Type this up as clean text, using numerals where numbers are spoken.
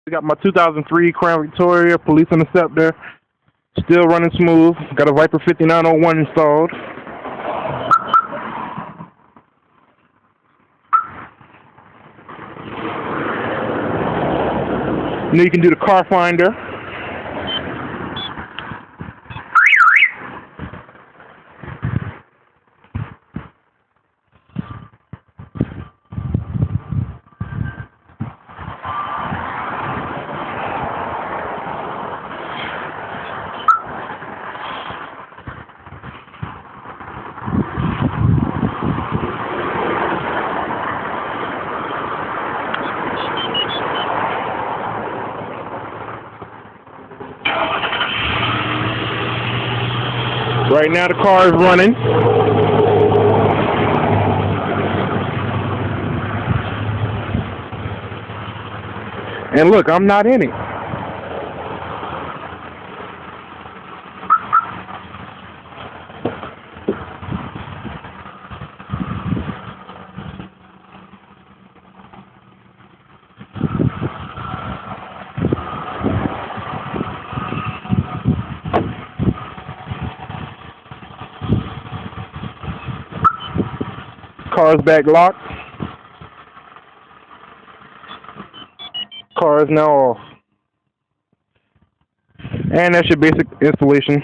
We got my 2003 Crown Victoria Police Interceptor, still running smooth. Got a Viper 5901 installed. Now you can do the car finder. Right now the car is running. And look, I'm not in it. Car's back locked. Car is now off. And that's your basic installation.